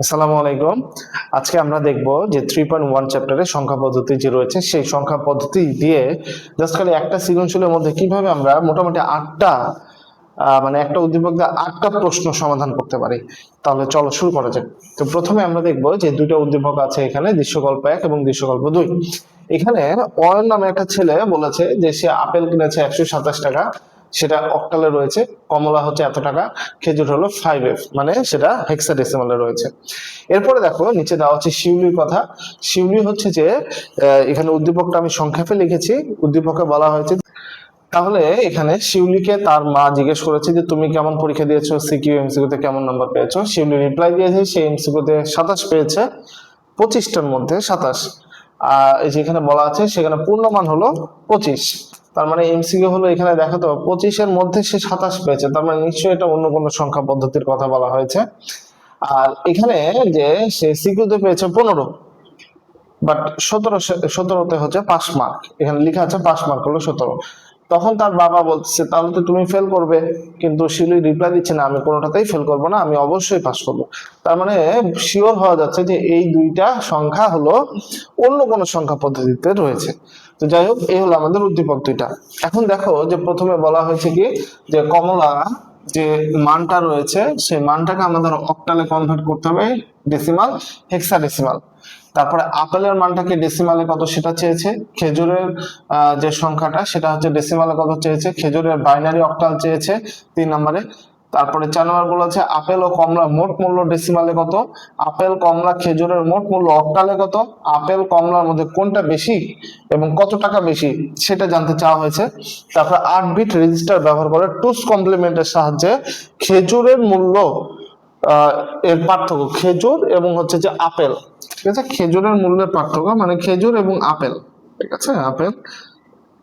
আসসালামু আলাইকুম। আজকে আমরা দেখব যে 3.1 চ্যাপ্টারে সংখ্যা পদ্ধতি যে রয়েছে সেই সংখ্যা পদ্ধতি দিয়ে জাস্ট খালি একটা সৃজনশীলের মধ্যে কিভাবে আমরা মোটামুটি আটটা মানে একটা উদ্দীপক দিয়ে আটটা প্রশ্ন সমাধান করতে পারি। তাহলে চলো শুরু করা যাক। তো প্রথমে আমরা দেখব যে দুইটা উদ্দীপক আছে এখানে, দৃশ্যকল্প 1 এবং দৃশ্যকল্প 2। এখানে অয়ন নামে একটা ছেলে বলেছে যে সে আপেল কিনেছে 127 টাকা, সেটা অক্টালে রয়েছে। কমলা হচ্ছে এত টাকা, খেজুর হলো 5f, মানে সেটা হেক্সাডেসিমালে রয়েছে। এরপরে দেখো নিচে দেওয়া হচ্ছে শিউলির কথা। শিউলি হচ্ছে যে এখানে উদ্দীপকটা আমি সংক্ষেপে লিখেছি। উদ্দীপকে বলা হয়েছে, তাহলে এখানে শিউলিকে তার মা জিজ্ঞেস করেছে যে তুমি কেমন পরীক্ষা দিয়েছো, সিকিউ এমসিকিউ তে কেমন নাম্বার পেয়েছো। শিউলি রিপ্লাই দিয়েছে সে এমসিকিউ তে 27 পেয়েছে, 25টার মধ্যে 27। এই যেখানে বলা আছে সেখানে পূর্ণমান হলো 25। তার মানে এমসিকিউ হলো এখানে দেখো তো 25-এর মধ্যে সে 27 পেয়েছে, তার মানে নিশ্চয়ই এটা অন্য কোনো সংখ্যা পদ্ধতির কথা বলা হয়েছে। আর এখানে যে সে সিকিউতে পেয়েছে 15, বাট 17তে হচ্ছে 5 মার্ক, এখানে লেখা আছে 5 মার্ক হলো 17। তখন তার বাবা বলছে তাহলে তো তুমি ফেল করবে, কিন্তু শিউলি রিপ্লাই দিচ্ছে না আমি কোনোটাতেই ফেল করবো না, আমি অবশ্যই পাস করবো। তার মানে শিওর হওয়া যাচ্ছে যে এই দুইটা সংখ্যা হলো অন্য কোনো সংখ্যা পদ্ধতিতে রয়েছে। তো যাই হোক, এই হলো আমাদের উদ্দীপক দুইটা। এখন দেখো যে প্রথমে বলা হয়েছে কি যে কমলা যে মানটা রয়েছে সেই মানটাকে আমাদের অক্টালে কনভার্ট করতে হবে, ডেসিমাল, হেক্সাডেসিমাল। তারপরে আপেলের মানটাকে ডেসিমালে কত সেটা চেয়েছে। খেজুরের যে সংখ্যাটা সেটা হচ্ছে ডেসিমালে কত চেয়েছে। খেজুরের বাইনারি অক্টাল চেয়েছে 3 নম্বরে। তারপরে 4 নম্বর বলেছে আপেল ও কমলার মোট মূল্য ডেসিমালে কত, আপেল কমলা খেজুরের মোট মূল্য অক্টালে কত, আপেল কমলার মধ্যে কোনটা বেশি এবং কত টাকা বেশি সেটা জানতে চাওয়া হয়েছে। তারপরে 8 বিট রেজিস্টার ব্যবহার করে টুস কমপ্লিমেন্টের সাহায্যে খেজুরের মূল্য এর পার্থক্য, খেজুর এবং হচ্ছে যে আপেল, ঠিক আছে, খেজুরের মূল্যের পার্থক্য মানে খেজুর এবং আপেল, ঠিক আছে, আপেল।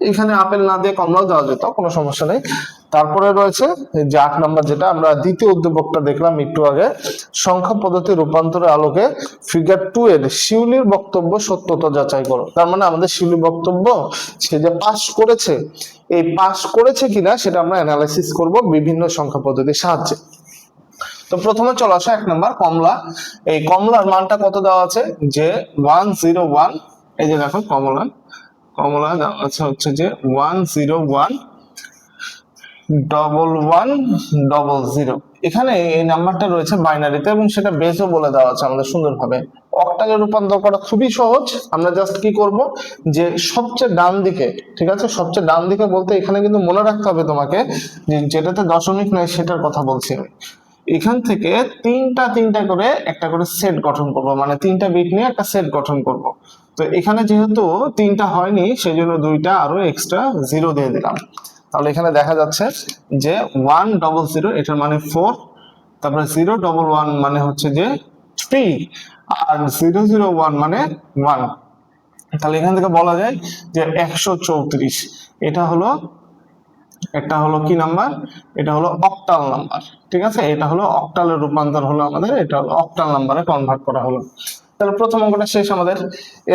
এখানে আপেল না দিয়ে কমলাও দেওয়া যেত, কোনো সমস্যা নেই। তারপরে রয়েছে যে 8 নম্বর, যেটা আমরা দ্বিতীয় উদ্দীপকটা দেখলাম একটু আগে, সংখ্যা পদ্ধতি রূপান্তরের আলোকে ফিগার 2 এর শিউলির বক্তব্য সত্যতা যাচাই করো। তার মানে আমাদের শিউলির বক্তব্য সে যে পাস করেছে, এই পাস করেছে কিনা সেটা আমরা অ্যানালাইসিস করব বিভিন্ন সংখ্যা পদ্ধতির সাহায্যে। তো প্রথমে চলে আসা 1 নম্বর কমলা। এই কমলার মানটা কত দেওয়া আছে যে 101। এই যে দেখো কমলা, কমলা দেওয়া আছে হচ্ছে যে 1011100। এখানে এই নাম্বারটা রয়েছে বাইনারিতে এবং সেটা বেসও বলে দেওয়া আছে আমাদের সুন্দরভাবে। অক্টালে রূপান্তর করা খুবই সহজ। আমরা জাস্ট কি করব যে সবচেয়ে ডান দিকে, ঠিক আছে, সবচেয়ে ডান দিকে বলতে এখানে কিন্তু মনে রাখতে হবে তোমাকে যে যেটাতে দশমিক নাই সেটার কথা বলছি আমি। এখান থেকে তিনটা তিনটা করে একটা করে সেট গঠন করব, মানে 3টা বিট নিয়ে একটা সেট গঠন করব। তো এখানে যেহেতু 3টা হয়নি সেই জন্য 2টা আরো এক্সট্রা 0 দিয়ে দিলাম। তাহলে এখানে দেখা যাচ্ছে যে 100 এটার মানে 4, তারপরে 011 মানে হচ্ছে যে 3, আর 001 মানে 1। তাহলে এখান থেকে বলা যায় যে 134। এটা হলো, একটা হলো কি নাম্বার, এটা হলো অক্টাল নাম্বার, ঠিক আছে, এটা হলো অক্টালের রূপান্তর হলো আমাদের, এটা হলো অক্টাল নাম্বারে কনভার্ট করা হলো। তাহলে প্রথম অঙ্কটা শেষ আমাদের।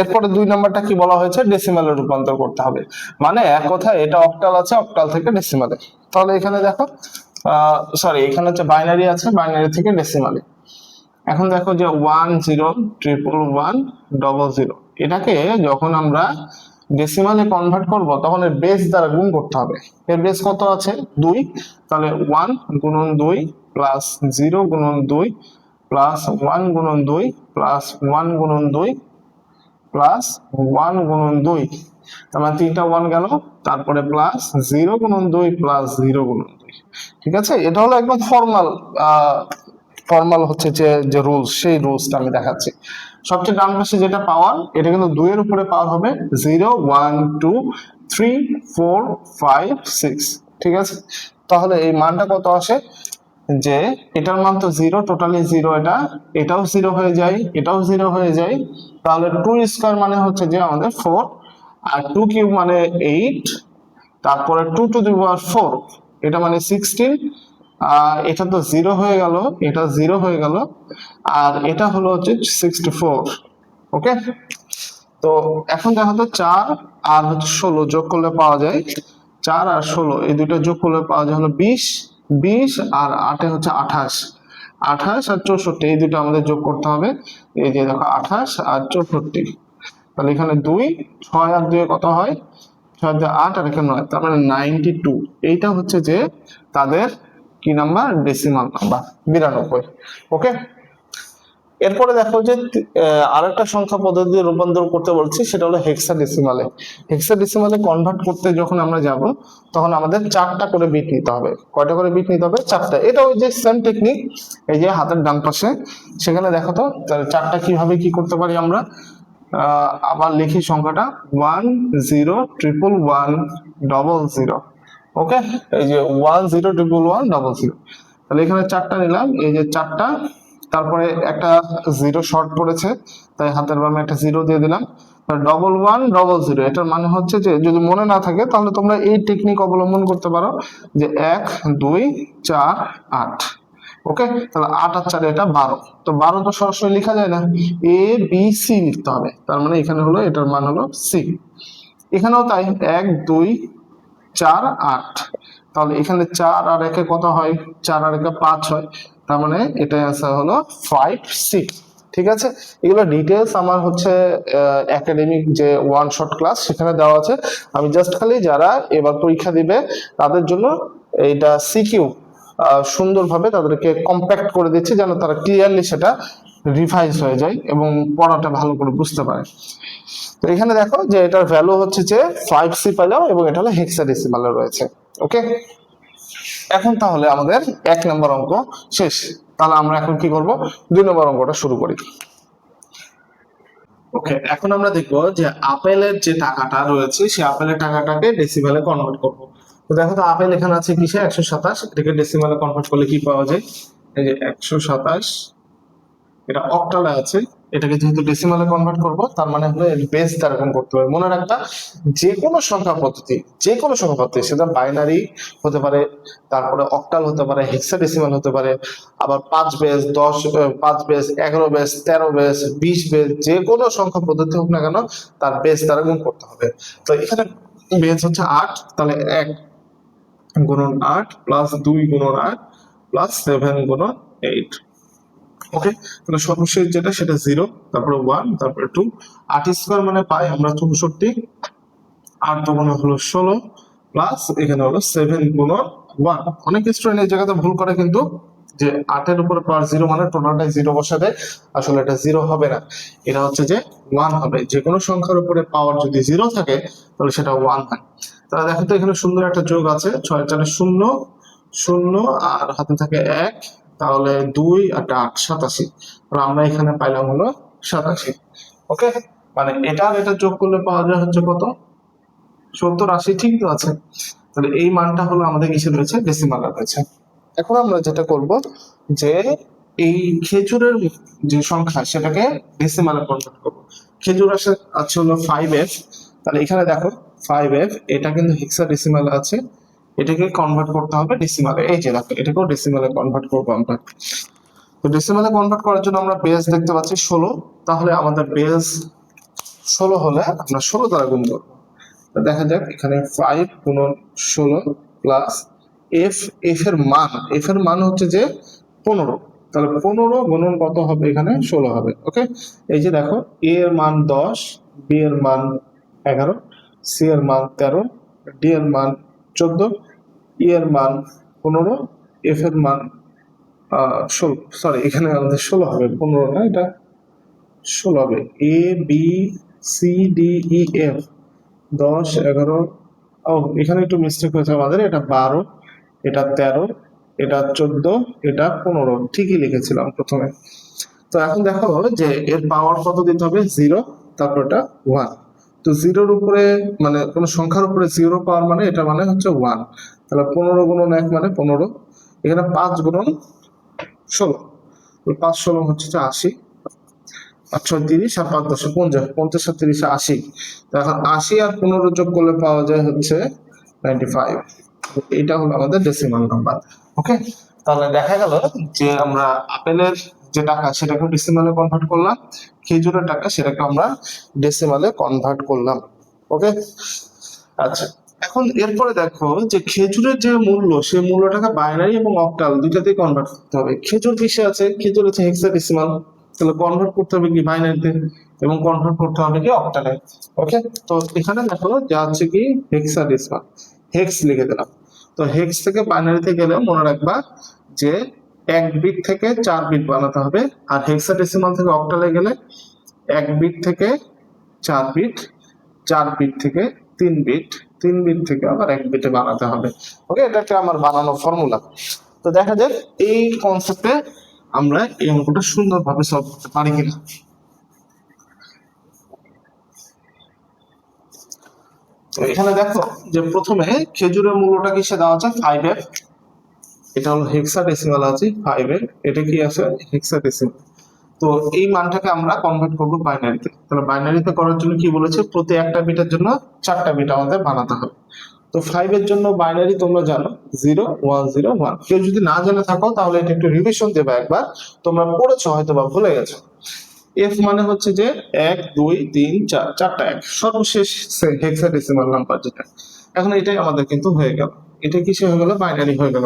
এরপরে 2 নম্বরটা কি বলা হয়েছে, ডেসিমালে রূপান্তর করতে হবে, মানে এক কথা এটা অক্টাল আছে, অক্টাল থেকে ডেসিমালে। তাহলে এখানে দেখো সরি, এখানে হচ্ছে বাইনারি আছে, বাইনারি থেকে ডেসিমালে। এখন দেখো যে 1011100, এটাকে যখন আমরা ডেসিমালে কনভার্ট করব তখন এর বেস দ্বারা গুণ করতে হবে। এর বেস কত আছে 2, তাহলে 1 গুণন 2 প্লাস 0 গুণন 2 প্লাস 1 গুণন 2 প্লাস 1 গুণন 2 প্লাস 1 গুণন 2, তার মানে 3টা 1 গেল, তারপরে প্লাস 0 গুণন 2 প্লাস 0 গুণন 2। ঠিক আছে, এটা হলো একদম ফর্মাল হচ্ছে যে যে রুলস, সেই রুলসটা আমি দেখাচ্ছি। সবচেয়ে ডান পাশে যেটা পাওয়ার, এটা কিন্তু 2 এর উপরে পাওয়ার হবে 0 1 2 3 4 5 6, ঠিক আছে। তাহলে এই মানটা কত আসে যে এটার মান তো 0, টোটালি 0, এটাও 0 হয়ে যায়, এটাও 0 হয়ে যায়। তাহলে 2 স্কয়ার মানে হচ্ছে যে আমাদের 4, আর 2 কিউব মানে 8, তারপরে 2 টু দি পাওয়ার 4, এটা মানে 16। এটা তো 0 হয়ে গেল, এটা 0 হয়ে গেল, আর এটা হলো হচ্ছে 64। ওকে, তো এখন দেখো তো 4 আর হচ্ছে 16 যোগ করলে পাওয়া যায়, 4 আর 16 এই দুটো যোগ করলে পাওয়া যায় হলো 20, 20 আর 8 হচ্ছে 28। 28 আর 64, এই দুটো আমাদের যোগ করতে হবে। এই যে দেখো 28 আর 64, তাহলে এখানে 2, 6 আর 2 কত হয়, 6 আর 8 আর এখানে 9, তার মানে 92। এইটা হচ্ছে যে তাদের কি নাম্বার, ডেসিমাল নাম্বার 92। ওকে, এরপরে দেখো যে আরেকটা সংখ্যা পদ্ধতি রূপান্তর করতে বলছি, সেটা হলো হেক্সাডেসিমালে। হেক্সাডেসিমালে কনভার্ট করতে যখন আমরা যাব, তখন আমাদের 4টা করে বিট নিতে হবে। কয়টা করে বিট নিতে হবে, 4টা। এটা ওই যে সেম টেকনিক, এই যে হাতের ডান পাশে, সেখানে দেখো তো 4টা কিভাবে কি করতে পারি আমরা। আবার লিখি সংখ্যাটা 10111100। ওকে, এই যে 10111100, তাহলে এখানে 4টা নিলাম, এই যে 4টা, তারপরে একটা জিরো শর্ট পড়েছে, তাই হাতের বামে একটা জিরো দিয়ে দিলাম। 1100, এটার মানে হচ্ছে যে, যদি মনে না থাকে তাহলে তোমরা এই টেকনিক অবলম্বন করতে পারো, যে 1 2 4 8। ওকে, তাহলে 8 আর 4 এটা 12। তো 12 তো সরাসরি লেখা যায় না, এ বি সি লিখতে হবে, তার মানে এখানে হলো এটার মান হলো সি। এখানেও তাই, 1 2 4 8, তাহলে এখানে 4 আর 1 কত হয়, 4 আর 1 5 হয়, তার মানে এটা অ্যান্সার হলো 5 6। ঠিক আছে, এগুলো ডিটেলস আমার হচ্ছে একাডেমিক যে ওয়ান শট ক্লাস সেখানে দেওয়া আছে। আমি জাস্ট খালি যারা এবার পরীক্ষা দিবে তাদের জন্য এইটা সিকিউ সুন্দরভাবে তাদেরকে কম্প্যাক্ট করে দিচ্ছি, যেন তারা ক্লিয়ারলি সেটা রিভাইজ হয়ে যায় এবং পড়াটা ভালো করে বুঝতে পারে। তো এখানে দেখো যে এটার ভ্যালু হচ্ছে যে 5C পেলাম, এবং এটা হলো হেক্সাডেসিমালে রয়েছে। ওকে, এখন তাহলে আমাদের 1 নম্বর অঙ্ক শেষ। তাহলে আমরা এখন কি করব, 2 নম্বর অঙ্কটা শুরু করি। ওকে, এখন আমরা দেখবো যে আপেলের যে টাকাটা রয়েছে, সেই আপেলের টাকাটাকে ডেসিমেলে কনভার্ট করব। তো দেখো তো আপেল এখানে আছে কিসে, 127, এটাকে ডেসিমেলে কনভার্ট করলে কি পাওয়া যায়, এই যে 127, এটা অক্টালে আছে, এটাকে যেহেতু ডেসিমালে কনভার্ট করব, তার মানে হলো এর বেস দ্বারা গুণ করতে হবে। মনে রাখবা, যে কোনো সংখ্যা পদ্ধতি, যে কোনো সংখ্যা পদ্ধতি, সেটা বাইনারি হতে পারে, তারপরে অক্টাল হতে পারে, হেক্সাডেসিমাল হতে পারে, আবার 5 base, 10, 5 base, 11 base, 13 base, 20 base, যে কোনো সংখ্যা পদ্ধতি হোক না কেন, তার বেস দ্বারা গুণ করতে হবে। তো এখানে বেস হচ্ছে 8, তাহলে 1 গুণন 8 প্লাস 2 গুণন 8 প্লাস 7 গুণন 8। ওকে, তাহলে সর্বশেষ যেটা সেটা 0, তারপরে 1, তারপরে 2, 8 স্কয়ার মানে পাই আমরা 64, 8 দুগুণ হলো 16, প্লাস এখানে হলো 7 গুণন 1। অনেক স্টুডেন্ট এই জায়গাতে ভুল করে কিন্তু, যে 8 এর উপরে পাওয়ার 0 মানে টোটালটাই 0 বসা দেয়, আসলে এটা 0 হবে না, এটা হচ্ছে যে 1 হবে। যে কোনো সংখ্যার উপরে পাওয়ার যদি 0 থাকে তাহলে সেটা 1 হয়। তাহলে দেখো তো এখানে সুন্দর একটা যোগ আছে, 6 4 0 0 আর হাতে থাকে 1, তাহলে 2 আর 8 87, তাহলে আমরা এখানে পাইলাম হলো 87। ওকে, মানে এটা আর এটা যোগ করলে পাওয়া যায় হচ্ছে কত, 70 80, ঠিক তো আছে। তাহলে এই মানটা হলো আমাদের কিসে রয়েছে, ডেসিমালে রয়েছে। এখন আমরা যেটা করব, যে এই খেজুরের যে সংখ্যা সেটাকে ডেসিমালে কনভার্ট করব। খেজুর আছে হলো 5f, তাহলে এখানে দেখো 5f, এটা কিন্তু হেক্সাডেসিমালে আছে, এটাকে কনভার্ট করতে হবে ডেসিমালে। এই যে দেখো, এটাকেও ডেসিমালে কনভার্ট করবো আমরা। তো ডেসিমালে কনভার্ট করার জন্য আমরা বেস দেখতে পাচ্ছি 16, তাহলে আমাদের বেস 16 হলে আমরা 16 দ্বারা গুণ করবো। দেখা যাক, এখানে 5 গুণন 16 প্লাস এফ, এফ এর মান হচ্ছে যে 15, তাহলে 15 গুণন কত হবে, এখানে 16 হবে। ওকে, এই যে দেখো, এ এর মান 10, বি এর মান 11, সি এর মান 13, ডি এর মান 14, ই এর মান 15, এফ এর মান 16, সরি এখানে আমাদের 16 হবে, 15 না, এটা 16 হবে। A B C D E F 10 11, ও এখানে একটু মিস্টেক হয়েছে আমাদের, এটা 12, এটা 13, এটা 14, এটা 15, ঠিকই লিখেছিলাম প্রথমে। তো এখন দেখো যে এর পাওয়ার কত দিতে হবে, 0, তারপর এটা 1। তো 0-র উপরে মানে কোন সংখ্যার উপরে 0 পাওয়ার মানে এটা মানে হচ্ছে 1, তাহলে 15 গুণন 1 মানে 15, এখানে 5 গুণন 16, 5 16 হচ্ছে 80, 5 6 30 আর 5 10 50, 50 আর 30 80, এখন 80 আর 15 যোগ করলে পাওয়া যায় হচ্ছে 95। এটা হলো আমাদের ডেসিমাল নাম্বার। ওকে, তাহলে দেখা গেল যে আমরা আপেলের যে টাকা সেটাকে ডেসিমালে কনভার্ট করলাম, খেজুরের টাকা সেটাকে আমরা ডেসিমালে কনভার্ট করলাম। ওকে, আচ্ছা, এখন এরপরে দেখো যে খেজুরের যে মূল্য, সেই মূল্যটাকে বাইনারি এবং অক্টাল দুইটাতেই কনভার্ট করতে হবে। খেজুর কিসে আছে? খেজুর হচ্ছে হেক্সাডেসিমাল, তাহলে কনভার্ট করতে হবে কি বাইনারিতে, এবং কনভার্ট করতে হবে কি অক্টালে। ওকে, তো এখানে দেখো যা হচ্ছে কি হেক্সাডেসিমাল, হেক্স লিখে দিলাম। তো হেক্স থেকে বাইনারিতে গেলে মনে রাখবা যে 1 বিট থেকে 4 বিট বানাতে হবে, আর হেক্সাডেসিমাল থেকে অক্টালে গেলে 1 বিট থেকে 4 বিট, 4 বিট থেকে 3 বিট, 3 বিট থেকে আবার 1 বিটে বানাতে হবে। ওকে, এটা একটা আমার বানানো ফর্মুলা। তো দেখা যাক এই কনসেপ্টে আমরা এই অঙ্কটা সুন্দরভাবে সলভ করতে পারি কিনা। তো এখানে দেখো যে প্রথমে খেজুরের মূল্যটা কিসে দেওয়া আছে? 5 এর, এটা হলো হেক্সাডেসিমাল আছে 5 এর, এটা কি আছে? হেক্সাডেসিমাল। তো এই মানটাকে আমরা কনভার্ট করবো বাইনারিতে। তাহলে বাইনারিতে করার জন্য কি বলেছে? প্রতি একটা বিটের জন্য 4টা বিট আমাদের বানাতে হবে। তো 5 এর জন্য বাইনারি তোমরা জানো 0 1 0 1। কেউ যদি না জেনে থাকো তাহলে এটা একটু রিভিশন দেবে একবার, তোমরা পড়েছো হয়তো বা ভুলে গেছো। এফ মানে হচ্ছে যে 1 2 3 4, চারটা এক, সর্বশেষ হেক্সাডেসিমাল নাম্বার যেটা। এখন এটাই আমাদের কিন্তু হয়ে গেল, এটা কিসে হয়ে গেল? বাইনারি হয়ে গেল।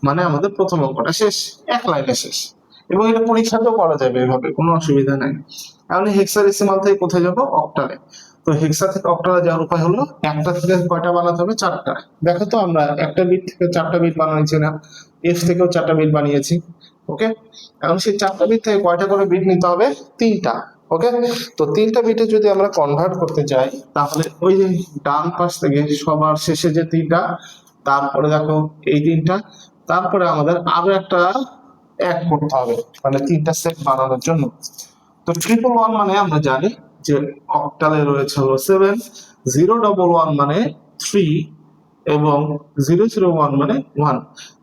মানে আমাদের প্রথম অঙ্কটা শেষ, এক লাইনে শেষ। এবং এটা পরীক্ষাতেও করা যাবে এভাবে, কোনো অসুবিধা নাই। তাহলে হেক্সাডেসিমাল থেকে কোথায় যাব? অক্টালে। তো হেক্সা থেকে অক্টালে যাওয়ার উপায় হলো একটা থেকে কয়টা বানাতে হবে? 4টা। দেখো তো আমরা একটা বিট থেকে 4টা বিট বানিয়েছি না? এফ থেকেও 4টা বিট বানিয়েছি। ওকে, এখন সেই 4টা বিট থেকে কয়টা করে বিট নিতে হবে? 3টা। ওকে, তো 3টা বিটে যদি আমরা কনভার্ট করতে যাই, তাহলে ওই যে ডান পাশ থেকে সবার শেষে যে 3টা, তারপরে দেখো এই 3টা, তারপরে আমাদের আরো একটা এক করতে হবে, মানে 3টা সেট বানানোর জন্য। তো 111 মানে আমরা জানি যে অক্টালে রয়েছে হলো 7, 011 মানে 3, এবং 001 মানে 1।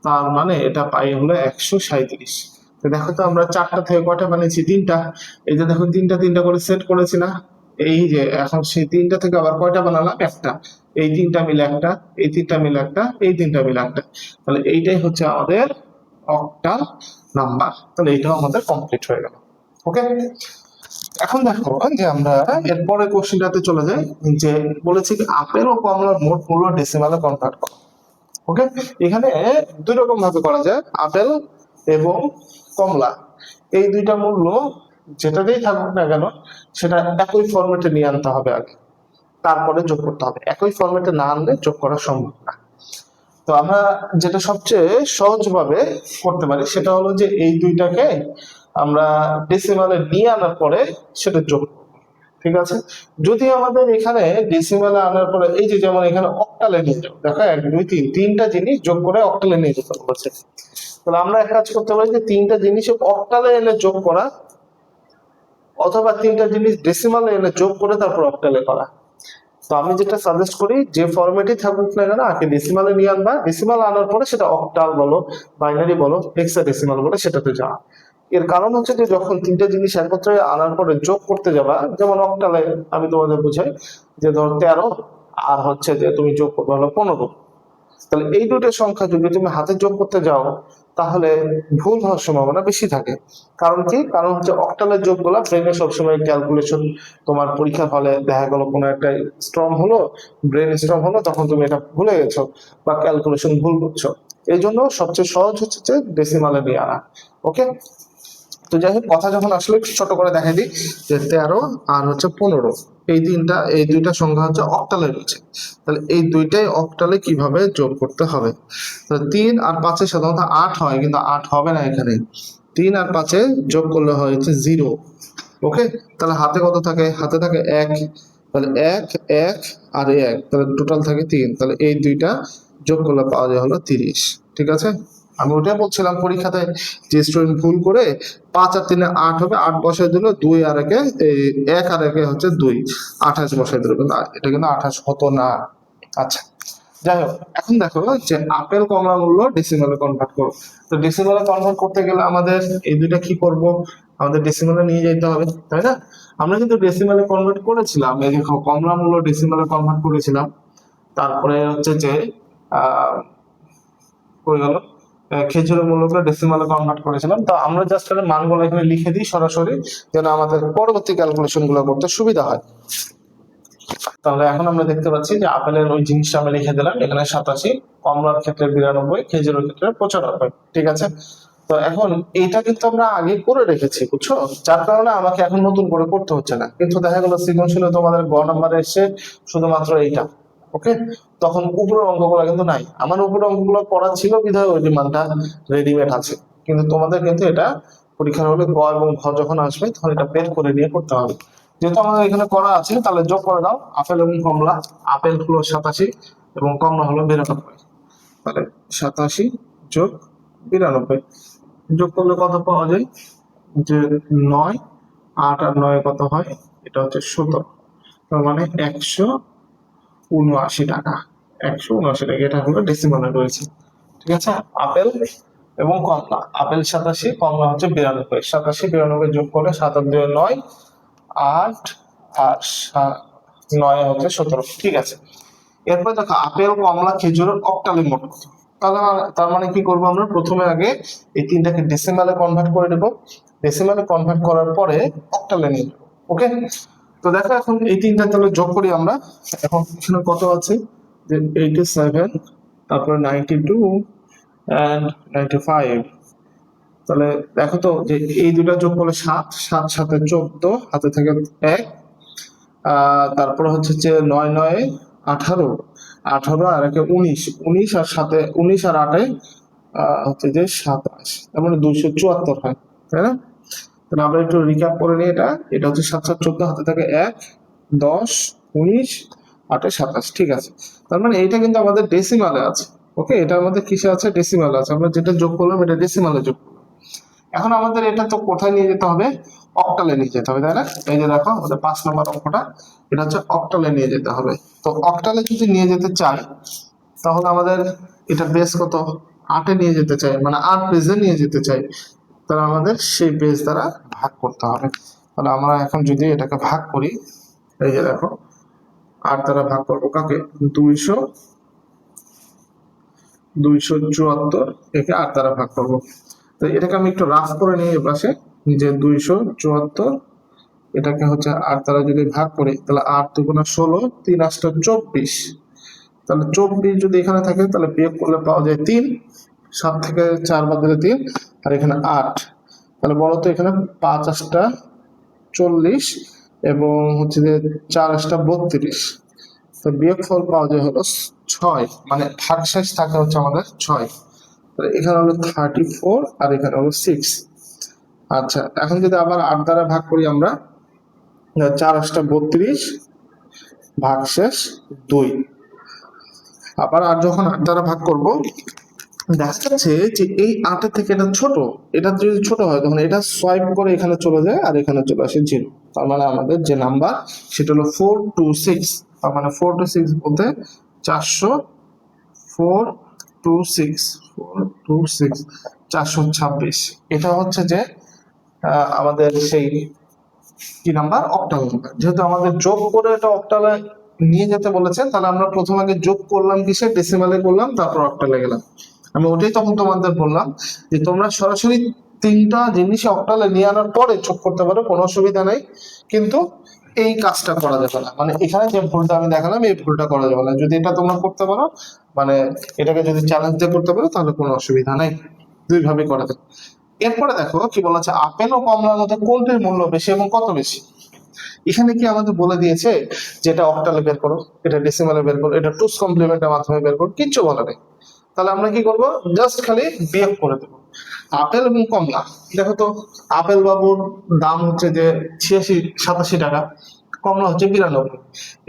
তার মানে এটা পাই হলো 137। তো দেখো তো আমরা 4টা থেকে কয়টা বানিয়েছি? 3টা। এই যে দেখো 3টা 3টা করে সেট করেছি না? এই যে এখন সেই 3টা থেকে আবার কয়টা বানালাম? একটা। এই 3টা মিলে একটা, এই 3টা মিলে একটা, এই 3টা মিলে একটা। তাহলে এইটাই হচ্ছে আমাদের অক্টাল নাম্বার। তাহলে এটাও আমাদের কমপ্লিট হয়ে গেল। ওকে, এখন দেখো যে আমরা এরপরে কোশ্চেনটাতে চলে যাই, যে বলেছি কি আপেল ও কমলার মোট মূল্য ডেসিমালে কনভার্ট করো। ওকে, এখানে দুই রকম ভাবে করা যায়। আপেল এবং কমলা, এই দুইটা মূল্য যেটাতেই থাকুক না কেন, সেটা একই ফরম্যাটে নিয়ে আনতে হবে আগে, তারপরে যোগ করতে হবে। একই ফরম্যাটে না আনলে যোগ করা সম্ভব না। তো আমরা যেটা সবচেয়ে সহজভাবে করতে পারি সেটা হলো যে এই দুইটাকে আমরা ডেসিমালে নিয়ে আনার পরে সেটা যোগ করব। ঠিক আছে, যদি আমাদের এখানে ডেসিমালে আনার পরে এই যে যেমন এখানে অক্টালে নিয়ে যাও, দেখো 1 2 3, তিনটা জিনিস যোগ করে অক্টালে নিয়ে যেতে বলেছে। তাহলে আমরা এক কাজ করতে পারি যে তিনটা জিনিস অক্টালে এনে যোগ করা, অথবা তিনটা জিনিস ডেসিমালে এনে যোগ করে তারপর অক্টালে করা। তো আমি যেটা সাজেস্ট করি, যে ফরম্যাটই থাকুক না কেন আগে ডেসিমালে নিয়ে আনবা, ডেসিমাল আনার পরে সেটা অক্টাল বলো, বাইনারি বলো, হেক্সাডেসিমাল বলো, সেটাতে যাওয়া। এর কারণ হচ্ছে যে যখন তিনটা জিনিস একত্রে আনার পরে যোগ করতে যাবা, যেমন অক্টালে আমি তোমাদের বুঝাই যে ধর 13, আর হচ্ছে যে তুমি যোগ করবে হলো 15। তাহলে এই দুটো সংখ্যা যদি তুমি হাতে যোগ করতে যাও, তাহলে ভুল হওয়ার সম্ভাবনা বেশি থাকে। কারণ কি? কারণ হচ্ছে অক্টালের যোগগুলা ব্রেনে সবসময় ক্যালকুলেশন, তোমার পরীক্ষার হলে দেখা গেল কোনো একটা স্ট্রং হলো, ব্রেন স্ট্রং হলো, তখন তুমি এটা ভুলে গেছো বা ক্যালকুলেশন ভুল করছো। এই জন্য সবচেয়ে সহজ হচ্ছে যে ডেসিমালে নিয়ে আনা। ওকে, তো যাই হোক, কথা যখন আসলে একটু ছোট করে দেখাই দিই যে 13 আর হচ্ছে 15, এই দুইটা সংখ্যা হচ্ছে অক্টালে রয়েছে। তাহলে এই দুইটাই অক্টালে কিভাবে যোগ করতে হবে? তো 3 আর 5 সাধারণত 8 হয়, কিন্তু 8 হবে না এখানে। 3 আর 5 যোগ করলে হয় হচ্ছে 0। ওকে, তাহলে হাতে কত থাকে? হাতে থাকে 1। তাহলে 1 1 আর 1, তাহলে টোটাল থাকে 3। তাহলে এই দুইটা যোগ করলে পাওয়া যায় হলো 30। ঠিক আছে, আমি ওটাই বলছিলাম পরীক্ষাতে যে স্টুডেন্ট ভুল করে 5 আর 3 8 হবে, 8 বসায় দিল, 2 আর 1 এই 1 আর 1 হচ্ছে 2, 28 বসায় দিল, কিন্তু এটা কিন্তু 28 হতো না। আচ্ছা, যাই হোক, এখন দেখো যে আপেল কমলা মূল্য ডেসিমালে কনভার্ট করো। তো ডেসিমালে কনভার্ট করতে গেলে আমাদের এই দুইটা কি করব? আমাদের ডেসিমালে নিয়ে যেতে হবে, তাই না? আমরা কিন্তু ডেসিমালে কনভার্ট করেছিলাম, এই দেখো কমলা মূল্য ডেসিমালে কনভার্ট করেছিলাম। তারপরে হচ্ছে যে আহ কই গেল, খেজুরের মূল্যগুলো ডেসিমালে কনভার্ট করেছিলাম। তো আমরা জাস্ট মানগুলো এখানে লিখে দিই সরাসরি, যেন আমাদের পরবর্তী ক্যালকুলেশন গুলো করতে সুবিধা হয়। তাহলে এখন আমরা দেখতে পাচ্ছি যে আপেলের ওই জিনিসটা আমি লিখে দিলাম, এখানে 87, কমলার ক্ষেত্রে 92, খেজুরের ক্ষেত্রে 95। ঠিক আছে, তো এখন এইটা কিন্তু আমরা আগে করে রেখেছি, বুঝছো, যার কারণে আমাকে এখন নতুন করে করতে হচ্ছে না। কিন্তু দেখা গেল সৃজনশীলে তোমাদের গ নাম্বারে এসে শুধুমাত্র এইটা, ওকে, তখন উপরের অঙ্কগুলো কিন্তু নাই। আমার উপরের অঙ্কগুলো পড়া ছিল বিধায় ওই মানটা রেডিমেড আছে, কিন্তু তোমাদের কিন্তু এটা পরীক্ষার হলে গ এবং ঘ যখন আসবে তখন এটা বের করে নিয়ে করতে হবে। যেহেতু আমাদের এখানে করা আছে, তাহলে যোগ করে দাও আপেল এবং কমলা। আপেল হলো 87 এবং কমলা হলো 92। তাহলে 87 যোগ 92 যোগ করলে কত পাওয়া যায়? যে 9, 8 আর 9 কত হয়? এটা হচ্ছে 17। তার মানে 179 টাকা। 179 টাকা, এটা হলো ডেসিমালে রয়েছে। ঠিক আছে, আপেল এবং কমলা, আপেল 87, কমলা হচ্ছে 92। 87 92 যোগ করলে 7 আর 2 9, 8 আর 9 হচ্ছে 17। ঠিক আছে, এরপর দেখো আপেল কমলা খেজুরের অক্টালের মোট কত। তার মানে কি করবো আমরা? প্রথমে আগে এই তিনটাকে ডেসিমালে কনভার্ট করে দেবো, ডেসিমালে কনভার্ট করার পরে অক্টালে নিয়ে যাবো। ওকে, তো দেখো এখন এই তিনটা তাহলে যোগ করি আমরা। এখন এখানে কত আছে? যে 87, তারপরে 92 এন্ড 95। তাহলে দেখো তো যে এই দুটা যোগ করলে 7, 7 7 14, হাতে থেকে 1, তারপরে হচ্ছে যে 9 9 18, 18 আর 1 19, 19 আর 7 19 আর 8 হচ্ছে যে 27, তার মানে 274 হয়, তাই না? তাহলে আমরা একটু রিক্যাপ করে নিই। এটা হচ্ছে 7 7 14, হাতে থাকে 1 10 19 8 27। ঠিক আছে, তার মানে এইটা কিন্তু আমাদের ডেসিমালে আছে। ওকে, এটা আমাদের কিসে আছে? ডেসিমালে আছে। আমরা যেটা যোগ করলাম এটা ডেসিমালে যোগ করলাম। এখন আমাদের এটা তো কোথায় নিয়ে যেতে হবে? অক্টালে নিয়ে যেতে হবে, তাই না? এই যে দেখো আমাদের 5 নম্বর অঙ্কটা, এটা হচ্ছে অক্টালে নিয়ে যেতে হবে। তো অক্টালে যদি নিয়ে যেতে চাই তাহলে আমাদের এটা বেস কত? 8 নিয়ে যেতে চাই, মানে 8 বেজে নিয়ে যেতে চাই, তাহলে আমাদের সেই বেস দ্বারা ভাগ করতে হবে। তাহলে আমরা এখন যদি এটাকে ভাগ করি, এই যে দেখো 8 দ্বারা ভাগ করবো কাকে? 274, একে 8 দ্বারা ভাগ করবো। তো এটাকে আমি একটু রাফ করে নিই এ পাশে, যে 274 এটাকে হচ্ছে 8 দ্বারা যদি ভাগ করি তাহলে 8 দুগুণা 16, 3 8 24। তাহলে 24 যদি এখানে থাকে তাহলে বিয়োগ করলে পাওয়া যায় 3, 7 থেকে 4 বাদ দিলে 3, আর এখানে 8। তাহলে বলো তো এখানে 5 8 40 এবং হচ্ছে যে 4 8 32। তো বিয়োগফল পাওয়া যায় হলো 6, মানে ভাগশেষ থাকে হচ্ছে আমাদের 6। এখানে হলো 34 আর এখানে হলো 6। আচ্ছা, এখন যদি আবার 8 দ্বারা ভাগ করি আমরা, 4 8 32 ভাগশেষ 2। আবার আর যখন 8 দ্বারা ভাগ করব, দেখা যাচ্ছে যে এই 8 থেকে এটা ছোট, এটা যদি ছোট হয় তখন এটা সোয়াইপ করে এখানে চলে যায় আর এখানে চলে আসে 0। তার মানে আমাদের যে নাম্বার সেটা হলো 426। তার মানে 426 বলতে 426 এটা হচ্ছে যে আমাদের সেই কি নাম্বার? Octal number. যেহেতু আমাদের যোগ করে এটা অক্টালে নিয়ে যেতে বলেছে, তাহলে আমরা প্রথম আগে যোগ করলাম কিসে? ডেসিমালে করলাম, তারপর অক্টালে গেলাম। আমি ওটাই তখন তোমাদের বললাম যে তোমরা সরাসরি তিনটা জিনিস অক্টালে নিয়ে আনার পরে যোগ করতে পারো, কোনো অসুবিধা নাই, কিন্তু এই কাজটা করা যাবে না। মানে এখানে যে ভুলটা আমি দেখালাম এই ভুলটা করা যাবে না। যদি এটা তোমরা করতে পারো, মানে এটাকে যদি চ্যালেঞ্জ দিয়ে করতে পারো তাহলে কোনো অসুবিধা নাই, দুই ভাবে করা যায়। এরপরে দেখো কি বলা আছে, আপেল ও কমলার মধ্যে কোনটির মূল্য বেশি এবং কত বেশি। এখানে কি আমাদের বলে দিয়েছে যেটা অক্টালে বের করো, এটা ডেসিমালে বের করো, এটা টুস কমপ্লিমেন্টের মাধ্যমে বের করো? কিচ্ছু বলা নেই। তাহলে আমরা কি করব? জাস্ট খালি বিয়োগ করে দেবো আপেল এবং কমলা। দেখো তো, আপেল বাবুর দাম হচ্ছে যে 86 টাকা, কমলা হচ্ছে 92।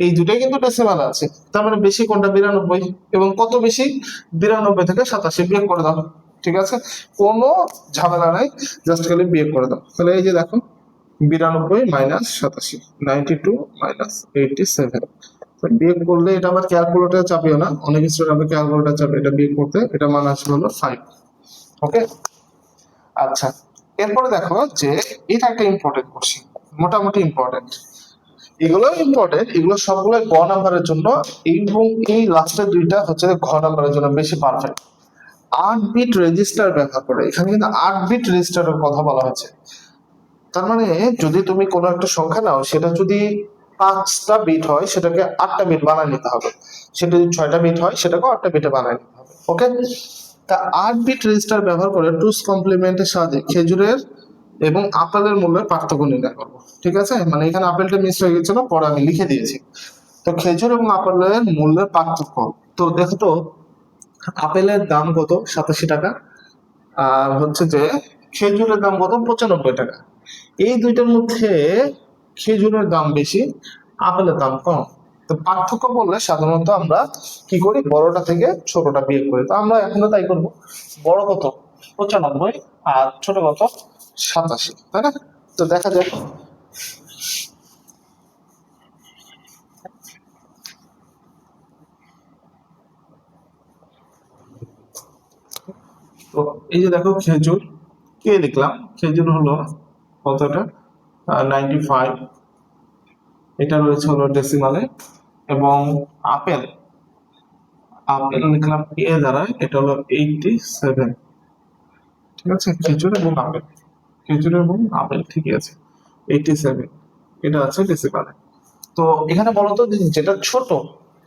এই দুটাই কিন্তু ডেসিমালে আছে, তার মানে বেশি কোনটা? 92। এবং কত বেশি? 92 থেকে 87 বিয়োগ করে দাও। ঠিক আছে, কোনো ঝামেলা নাই, জাস্ট খালি বিয়োগ করে দাও। তাহলে এই যে দেখো 92 মাইনাস 87, 92 মাইনাস 87। বিয়োগ করলে এটা আবার ক্যালকুলেটর চাপিও না, অনেক স্টুডেন্ট আবার ক্যালকুলেটর চাপে এটা বিয়োগ করতে, এটা মান আসবে হলো 5। ওকে, আচ্ছা, এরপরে দেখো যে এটা একটা ইম্পর্টেন্ট কোশ্চেন, মোটামুটি ইম্পর্টেন্ট। এগুলো ইম্পর্টেন্ট, এগুলো সবগুলো গ নাম্বারের জন্য, এবং এই লাস্টের দুইটা হচ্ছে ঘ নাম্বারের জন্য বেশি পারফেক্ট। 8 বিট রেজিস্টার ব্যবহার করে, এখানে কিন্তু 8 বিট রেজিস্টারের কথা বলা হয়েছে। তার মানে যদি তুমি কোনো একটা সংখ্যা নাও, সেটা যদি 5টা বিট হয় সেটাকে 8টা বিট বানায় নিতে হবে, সেটা যদি 6টা বিট হয় সেটাকে 8টা বিটে বানায় নিতে হবে। ওকে, তা 8 বিট রেজিস্টার ব্যবহার করে টুস কমপ্লিমেন্টের সাহায্যে খেজুরের এবং আপেলের মূল্যের পার্থক্য নির্ণয় করবো। ঠিক আছে, মানে এখানে আপেলটা মিস হয়ে গেছিল, পরে আমি লিখে দিয়েছি। তো খেজুর এবং আপেলের মূল্যের পার্থক্য, তো দেখো তো আপেলের দাম কত, 87 টাকা, আর হচ্ছে যে খেজুরের দাম কত, 95 টাকা। এই দুইটার মধ্যে খেজুরের দাম বেশি, আপেলের দাম কম। তো পার্থক্য বললে সাধারণত আমরা কি করি, বড়টা থেকে ছোটটা বিয়োগ করি। তো আমরা এখনো তাই করব। বড় কত, 95, আর ছোট কত, 87, তাই না? তো দেখা যাক। তো এই যে দেখো খেজুর, কে লিখলাম, খেজুর হলো কতটা, 95, এটা রয়েছে হলো ডেসিমালে। এবং আপেল, আপেল লিখলাম এ দ্বারা, এটা হলো 87। ঠিক আছে, খেজুর এবং আপেল, খেজুর এবং আপেল ঠিকই আছে, 87 এটা আছে ডেসিমালে। তো এখানে বলতো যেটা ছোট,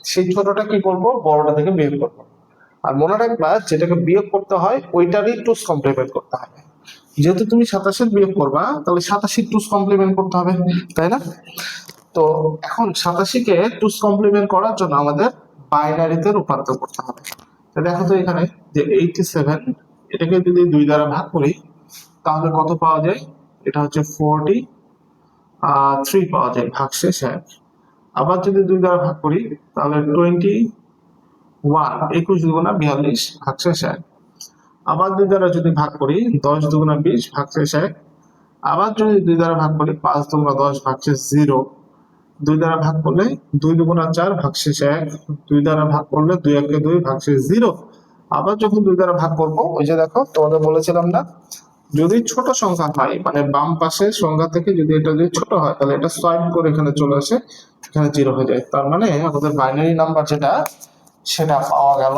সেই ছোটটা কি করব, বড়টা থেকে বিয়োগ করবো। আর মনে রাখবা যেটাকে বিয়োগ করতে হয় ওইটারই টুস কমপ্লিমেন্ট করতে হবে। যেহেতু তুমি 87 বিয়োগ করবা, তাহলে 87 টুস কমপ্লিমেন্ট করতে হবে, তাই না? তো এখন 87-কে টুস কমপ্লিমেন্ট করার জন্য আমাদের বাইনারিতে রূপান্তর করতে হবে। তো দেখো তো এখানে যে 87, এটাকে যদি 2 দ্বারা ভাগ করি তাহলে কত পাওয়া যায়, এটা হচ্ছে 43 পাওয়া যায়, ভাগশেষ 1। আবার যদি 2 দ্বারা ভাগ করি তাহলে 21, 21 দুগুণা 42, ভাগশেষ 1। আবার 2 দ্বারা যদি ভাগ করি 10 দুগুণা 20, ভাগশেষ 1। আবার যদি 2 দ্বারা ভাগ করি 5 দুগুণা 10, ভাগশেষ 0। 2 দ্বারা ভাগ করলে 2 দুগুণা 4, ভাগশেষ 1। 2 দ্বারা ভাগ করলে 2 একে 2, ভাগশেষ 0। আবার যখন 2 দ্বারা ভাগ করবো, ওই যে দেখো তোমাদের বলেছিলাম না, যদি ছোট সংখ্যা হয়, মানে বাম পাশের সংখ্যা থেকে যদি এটা যদি ছোট হয় তাহলে এটা সোয়াইপ করে এখানে চলে আসে, এখানে 0 হয়ে যায়। তার মানে আমাদের বাইনারি নাম্বার যেটা, সেটা পাওয়া গেল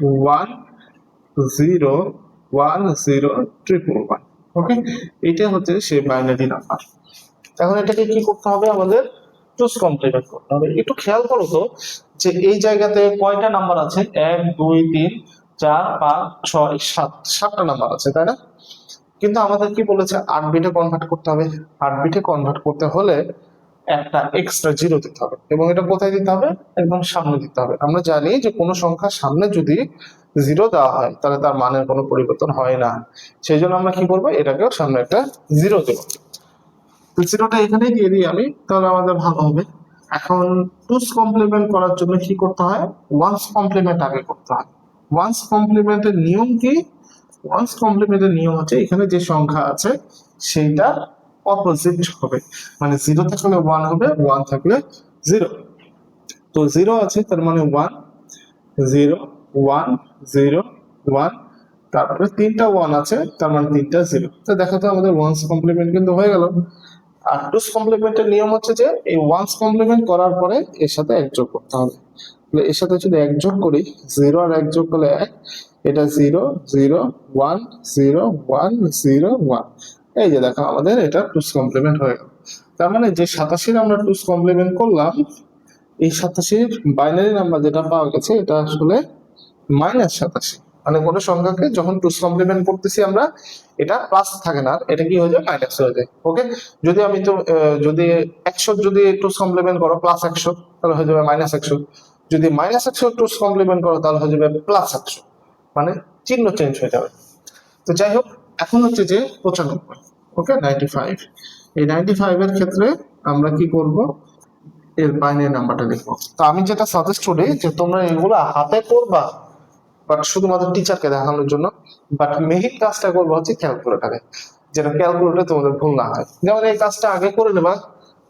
1010111। ওকে, এটা হচ্ছে সেই বাইনারি নাম্বার। এখন এটাকে কি করতে হবে, আমাদের টুস কমপ্লিমেন্ট করতে হবে। একটু খেয়াল করো তো যে এই জায়গাতে কয়টা নাম্বার আছে, 1 2 3 4 5 6 7, 7টা নাম্বার আছে, তাই না? কিন্তু আমাদের কি বলেছে, 8 বিটে কনভার্ট করতে হবে। 8 বিটে কনভার্ট করতে হলে একটা এক্সট্রা জিরো দিতে হবে, এবং এটা কোথায় দিতে হবে, একদম সামনে দিতে হবে। আমরা জানি যে কোনো সংখ্যার সামনে যদি জিরো দেওয়া হয় তাহলে তার মানের কোনো পরিবর্তন হয় না। সেই জন্য আমরা কি করবো, এটাকেও সামনে একটা জিরো দেবো। তো জিরোটা এখানেই দিয়ে দিই আমি, তাহলে আমাদের ভালো হবে। এখন টুস কমপ্লিমেন্ট করার জন্য কি করতে হয়, ওয়ান্স কমপ্লিমেন্ট আগে করতে হয়। ওয়ান্স কমপ্লিমেন্টের নিয়ম কি, ওয়ান্স কমপ্লিমেন্টের নিয়ম হচ্ছে এখানে যে সংখ্যা আছে সেইটা অপোজিট হবে, মানে জিরো থাকলে ওয়ান হবে, ওয়ান থাকলে জিরো। তো জিরো আছে তার মানে ওয়ান, 0 1 0 1, তারপরে 3টা ওয়ান আছে তার মানে 3টা জিরো। তো দেখো তো আমাদের ওয়ান্স কমপ্লিমেন্ট কিন্তু হয়ে গেল। আর টুস কমপ্লিমেন্টের নিয়ম হচ্ছে যে এই ওয়ান্স কমপ্লিমেন্ট করার পরে এর সাথে এক যোগ করতে হবে। এর সাথে যদি এক যোগ করি, 0 আর এক যোগ করলে 1, এটা 0 0 1 0 1 0 1। এই যে দেখো আমাদের এটা টুস কমপ্লিমেন্ট হয়ে গেল। তার মানে যে 87 আমরা টুস কমপ্লিমেন্ট করলাম, এই 87 বাইনারি নাম্বার যেটা পাওয়া গেছে এটা আসলে -87। মানে কোনো সংখ্যাকে যখন টুস কমপ্লিমেন্ট করতেছি আমরা, এটা প্লাস থাকে না, এটা কি হয়ে যায়, মাইনাস হয়ে যায়। ওকে, যদি আমি তো যদি 100 যদি টুস কমপ্লিমেন্ট করো +100 তাহলে হয়ে যাবে -100। যদি -100 টুস কমপ্লিমেন্ট করো তাহলে হয়ে যাবে +100, মানে চিহ্ন চেঞ্জ হয়ে যাবে। তো যাই হোক, এখন হচ্ছে যে 95। ওকে, 95, এই 95 এর ক্ষেত্রে আমরা কি করব, এর বাইনারি নাম্বারটা লিখবো। তো আমি যেটা সাজেস্ট করি যে তোমরা এগুলো হাতে করবা, বাট শুধুমাত্র টিচারকে দেখানোর জন্য, বাট মেইন কাজটা করবো হচ্ছে ক্যালকুলেটারে, যেটা ক্যালকুলেটরে তোমাদের ভুল না হয়। যেমন এই কাজটা আগে করে নেবা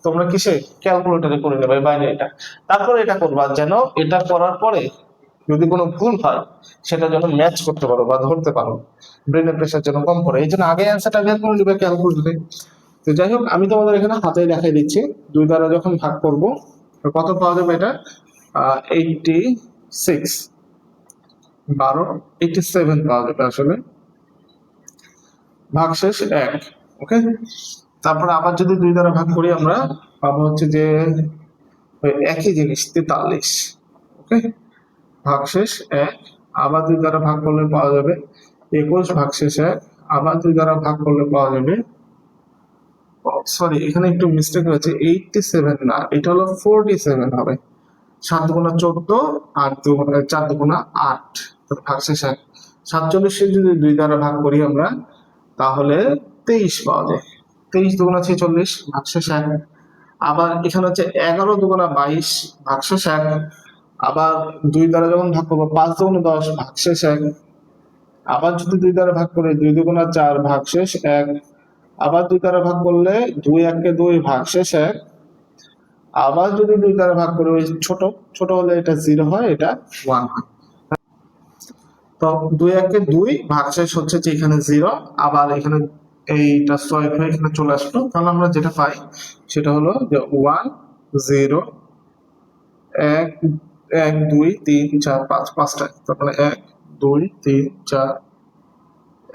তোমরা, কিসে, ক্যালকুলেটরে করে নেবে বাইনারিটা, তারপরে এটা করবা, যেন এটা করার পরে যদি কোনো ভুল হয় সেটা যেন ম্যাচ করতে পারো বা ধরতে পারো, ব্রেনের প্রেশার যেন কম করে। এই জন্য আগে অ্যান্সারটা বের করে নেবে ক্যালকুলেটরে। তো যাই হোক, আমি তোমাদের এখানে হাতে দেখাই দিচ্ছি, 2 দ্বারা যখন ভাগ করব কত পাওয়া যাবে, এটা 86, 12 87 পাওয়া যাবে আসলে, ভাগশেষ 1। ওকে, তারপরে আবার যদি 2 দ্বারা ভাগ করি আমরা পাবো হচ্ছে যে ওই একই জিনিস 43। ওকে, ভাগশেষ 1, আবার 2 দ্বারা ভাগ করলে পাওয়া যাবে 21, ভাগশেষ 1, আবার 2 দ্বারা ভাগ করলে পাওয়া যাবে, সরি এখানে একটু মিস্টেক হয়েছে, 87 না, এটা হলো 47 হবে। 7 দুগুণা 14, 8 দুগুণা 4 দুগুণা 8, ভাগশেষ 1। 47 যদি 2 দ্বারা ভাগ করি আমরা তাহলে 23 পাওয়া যায়। 23 দুগুণা 46, ভাগশেষ 1। আবার এখানে হচ্ছে 11 দুগুণা 22, ভাগশেষ 1। আবার 2 দ্বারা যখন ভাগ করবো 5 দুগুণা 10, ভাগশেষ 1। আবার যদি 2 দ্বারা ভাগ করি 2 দুগুণা 4, ভাগশেষ 1। আবার 2 দ্বারা ভাগ করলে 2 1 2, ভাগশেষ 1। আবার যদি 2 দ্বারা ভাগ করি, ওই ছোট ছোট হলে এটা 0 হয়, এটা 1 হয়। তো 2 1 2, ভাগশেষ হচ্ছে যে এখানে 0, আবার এখানে এইটা সয়েড হয়ে এখানে চলে আসলো। তাহলে আমরা যেটা পাই সেটা হলো যে 1 0 1 1 2 3 4 5, পাঁচটা। তারপরে 1 2 3 4,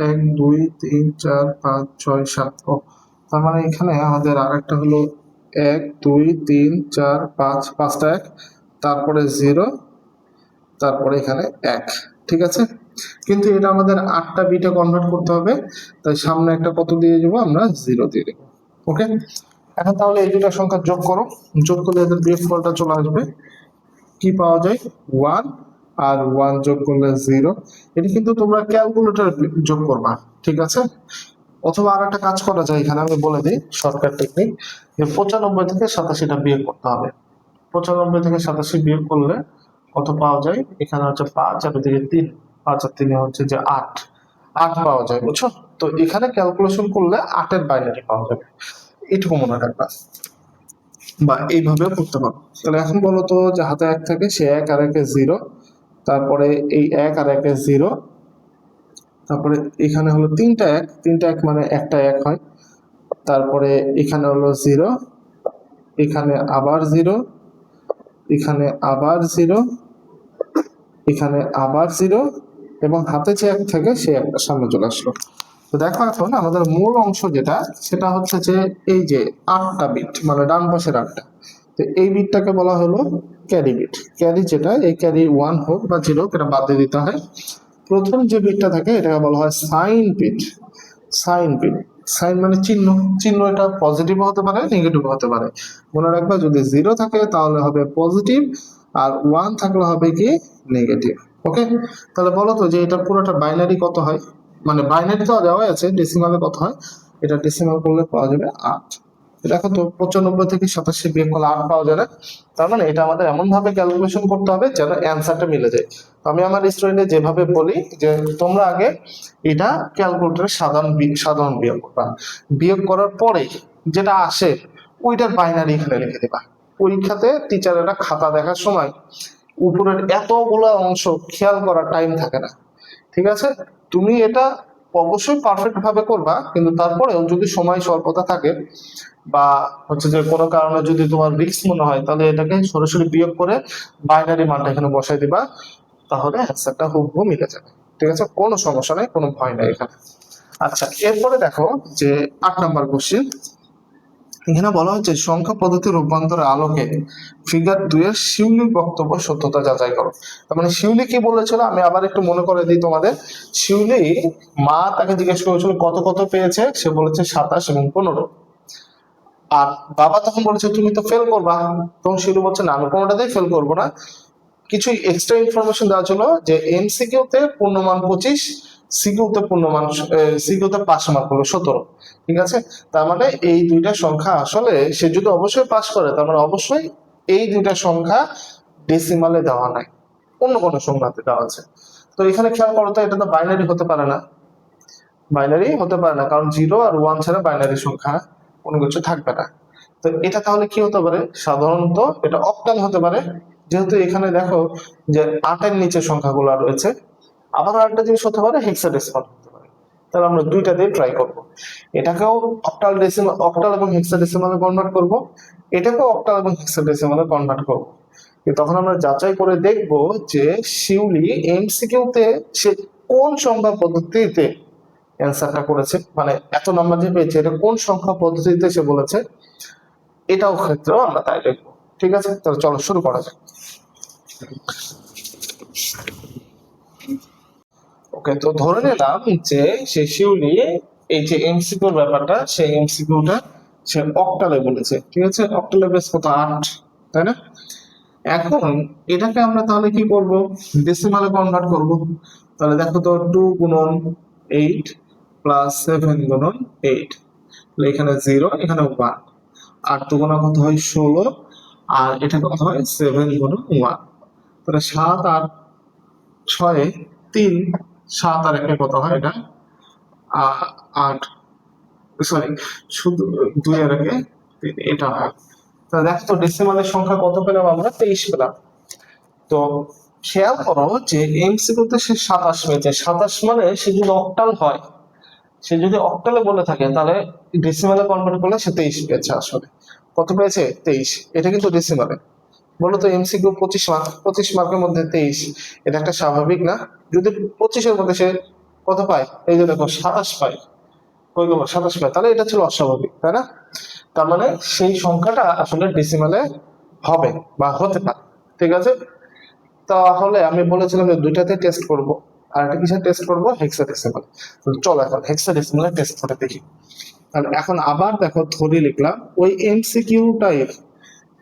1 2 3 4 5 6 7। ও তার মানে এখানে আমাদের আরেকটা হলো 1 2 3 4 5, পাঁচটা 1, তারপরে 0, তারপরে এখানে 1। ঠিক আছে, কিন্তু এটা আমাদের 8টা বিটে কনভার্ট করতে হবে, তাই সামনে একটা কত দিয়ে দেবো আমরা, 0 দিয়ে দেবো। ওকে, এখন তাহলে এই দুটা সংখ্যা যোগ করো, যোগ করলে এদের বিয়োগফলটা চলে আসবে। কি পাওয়া যায়, 1 আর 1 যোগ করলে 0। এটা কিন্তু তোমরা ক্যালকুলেটর যোগ করবা, ঠিক আছে। অথবা আর একটা কাজ করা যায়, এখানে আমি বলে দিই শর্টকাট টেকনিক, যে 95 থেকে 87টা বিয়োগ করতে হবে। 95 থেকে 87 বিয়োগ করলে কত পাওয়া যায়, এখানে হচ্ছে 5 আর এদিকে 3, 5 আর 3 হচ্ছে যে 8, 8 পাওয়া যায়, বুঝছো। তো এখানে ক্যালকুলেশন করলে 8 এর বাইনারি পাওয়া যাবে, এটুকু মনে রাখবা, বা এইভাবেও করতে পারো। তাহলে এখন বলো তো, যে হাতে 1 থাকে সে 1 আর 1 0, তারপরে এই 1 আর 1 0, তারপরে এখানে হলো 3টা 1, 3টা 1 মানে একটা 1 হয়, তারপরে এখানে হলো 0, এখানে আবার 0, এখানে আবার 0, এখানে আবার 0, এবং হাতে যে 1 থাকে সে একটা সামনে চলে আসলো। তো দেখো এখন আমাদের মূল অংশ যেটা, সেটা হচ্ছে যে এই যে 8টা বিট, মানে ডান পাশের 8টা, তো এই বিটটাকে বলা হলো ক্যারি বিট। ক্যারি যেটা, এই ক্যারি 1 হোক বা 0 হোক, এটা বাদ দিয়ে দিতে হয়। প্রথম যে বিটটা থাকে এটাকে বলা হয় sign bit. Sign bit, sign মানে চিহ্ন, চিহ্ন এটা পজিটিভ হতে পারে নেগেটিভ হতে পারে। মনে রাখবা, যদি 0 থাকে তাহলে হবে পজিটিভ, আর 1 থাকলে হবে কি নেগেটিভ। ওকে, তাহলে বলো তো যে এটা পুরোটা বাইনারি কত হয়, মানে বাইনারি তো দেওয়া আছে, ডেসিমালে কত হয়, এটা ডেসিমাল করলে পাওয়া যাবে 8। দেখো তো 95 থেকে 87 বিয়োগ করলে 8 পাওয়া যাবে। তার মানে এটা আমাদের এমন ভাবে ক্যালকুলেশন করতে হবে যেন অ্যান্সারটা মিলে যায়। তো আমি আমার স্টুডেন্টদের যেভাবে বলি যে তোমরা আগে এটা ক্যালকুলেটরে সাধারণ বিয়োগ করবা, বিয়োগ করার পরে যেটা আসে ওইটার বাইনারি এখানে লিখে দিবা। পরীক্ষাতে টিচারেরা খাতা দেখার সময় উপরের এতগুলো অংশ খেয়াল করার টাইম থাকে না, ঠিক আছে। তুমি এটা অবশ্যই পারফেক্ট ভাবে করবা, কিন্তু তারপরেও যদি সময় স্বল্পতা থাকে বা হচ্ছে যে কোনো কারণে যদি তোমার রিস্ক মনে হয়, তাহলে এটাকে সরাসরি বিয়োগ করে বাইনারি মানটা এখানে বসাই দিবা, তাহলে অ্যান্সারটা হুবহু মিলে যাবে। ঠিক আছে, কোনো সমস্যা নেই, কোনো ভয় নাই এখানে। আচ্ছা, এরপরে দেখো যে 8 নাম্বার কোশ্চেন, এখানে বলা হচ্ছে সংখ্যা পদ্ধতির রূপান্তরের আলোকে ফিগার 2 এর শিউলির বক্তব্য সত্যতা যাচাই করো। তার মানে শিউলি কি বলেছিল, আমি আবার একটু মনে করে দিই তোমাদের। শিউলি, মা তাকে জিজ্ঞেস করেছিল কত কত পেয়েছে, সে বলেছে 27 এবং 15। আর বাবা তখন বলেছে তুমি তো ফেল করবা, তখন শিউলি বলছে না, আমি কোনোটাতেই ফেল করবো না। কিছু এক্সট্রা ইনফরমেশন দেওয়া ছিল যে এমসিকিউ তে পূর্ণমান 25, সিকিউতে পূর্ণমান, সিকিউতে পাস মার্ক হলো 17। ঠিক আছে, তার মানে এই দুইটা সংখ্যা আসলে সে যদি অবশ্যই পাস করে, তার মানে অবশ্যই এই দুইটা সংখ্যা ডেসিমালে দেওয়া নাই, অন্য কোনো সংখ্যাতে দেওয়া আছে। তো এখানে খেয়াল করো তো, এটা তো বাইনারি হতে পারে না, বাইনারি হতে পারে না, কারণ 0 আর 1 ছাড়া বাইনারি সংখ্যা কোনো কিছু থাকবে না। তো এটা তাহলে কি হতে পারে, সাধারণত এটা অক্টাল হতে পারে, যেহেতু এখানে দেখো যে 8 এর নিচে সংখ্যাগুলো রয়েছে। আবার আরেকটা জিনিস হতে পারে হেক্সাডেসিমাল হতে পারে। তাহলে আমরা দুইটা দিয়ে ট্রাই করব, এটাকেও অক্টাল ডেসিমাল, অক্টাল এবং হেক্সাডেসিমালে কনভার্ট করব, এটাকেও অক্টাল এবং হেক্সাডেসিমালে কনভার্ট করব। তখন আমরা যাচাই করে দেখব যে শিউলি এমসিকিউ তে সে কোন সংখ্যা পদ্ধতিতে অ্যান্সারটা করেছে, মানে এত নাম্বার যে পেয়েছে এটা কোন সংখ্যা পদ্ধতিতে সে বলেছে, এটাও ক্ষেত্রেও আমরা তাই দেখবো। ঠিক আছে, তাহলে চলো শুরু করা যাক। ওকে, তো ধরে নিলাম যে সে শিউলি এই যে এমসিকিউর ব্যাপারটা, সেই এমসিকিউটা সে অক্টালে বলেছে। ঠিক আছে, অক্টালে বেস কত 8, তাই না? এখন এটাকে আমরা তাহলে কি করব, ডেসিমালে কনভার্ট করব। তাহলে দেখো তো 2 গুণন 8 প্লাস 7 গুণন 8, তাহলে এখানে 0 এখানে 1, 8 দুগুণা কত হয় 16, আর এটা কত হয় 7 গুণন 1, তাহলে 7 আর 6 3, 7 আর 1 কত হয় এটা 8, সরি শুধু 2 আর 1 3, এটা হয়। তাহলে দেখো তো ডেসিমালের সংখ্যা কত পেলাম আমরা, 23 পেলাম। তো খেয়াল করো যে এমসিকিউতে সে 27 পেয়েছে, 27 মানে সে যদি অক্টাল হয়, সে যদি অক্টালে বলে থাকে তাহলে ডেসিমালে কনভার্ট করলে সে 23 পেয়েছে। আসলে কত পেয়েছে 23, এটা কিন্তু ডেসিমালে। বলো তো এমসিকিউ 25 মার্ক, 25 মার্কের মধ্যে 23, এটা একটা স্বাভাবিক না? যদি 25-এর মধ্যে সে কত পায়, এই যে দেখো 27 পায়, কই গেল 27 পায়, তাহলে এটা ছিল অস্বাভাবিক, তাই না? তার মানে সেই সংখ্যাটা আসলে ডেসিমালে হবে বা হতে পারে। ঠিক আছে, তাহলে আমি বলেছিলাম যে দুইটাতে টেস্ট করব, আর একটা কিসে টেস্ট করব, হেক্সাডেসিমাল। তো চলো এখন হেক্সাডেসিমালে টেস্ট করে দেখি। আর এখন আবার দেখো ধরে লিখলাম ওই এমসিকিউ টাইপ,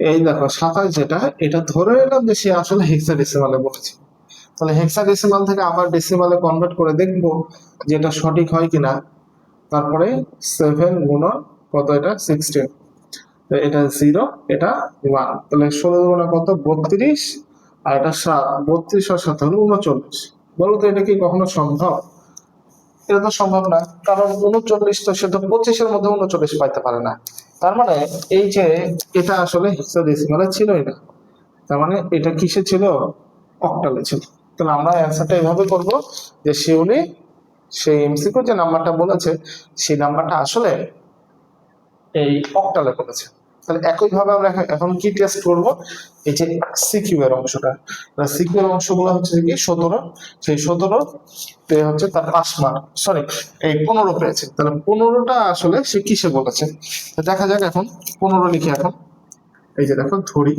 এই দেখো 27 যেটা, এটা ধরে নিলাম যে সে আসলে হেক্সাডেসিমালে বলেছে। তাহলে হেক্সাডেসিমাল থেকে আবার ডেসিমালে কনভার্ট করে দেখবো যে এটা সঠিক হয় কিনা। তারপরে 7 গুণন কত, এটা 16, এটা 0 এটা 1, তাহলে 16 গুণা কত 32, আর এটা 7, 32 আর 7 হলো 39। বলো তো এটা কি কখনো সম্ভব? এটা তো সম্ভব না, কারণ 39 তো সে তো 25-এর মধ্যে 39 পাইতে পারে না। তার মানে এই যে এটা আসলে হেক্সাডেসিমালে ছিলই না, তার মানে এটা কিসে ছিল, অক্টালে ছিল। তাহলে আমরা অ্যান্সারটা এভাবে করব যে শিউলি সেই এমসিকিউ যে নাম্বারটা বলেছে সেই নাম্বারটা আসলে এই অক্টালে বলেছে। তাহলে একই ভাবে আমরা এখন কি টেস্ট করব, এই যে সিকিউ এর অংশটা, সিকিউ এর অংশগুলো হচ্ছে কি 17, সেই 17 তে হচ্ছে তার 5 মার্ক, সরি এই 15 পেয়েছে। তাহলে 15টা আসলে সে কিসে বলেছে, তো দেখা যাক। এখন 15 লিখি এখন, এই যে দেখো ধরি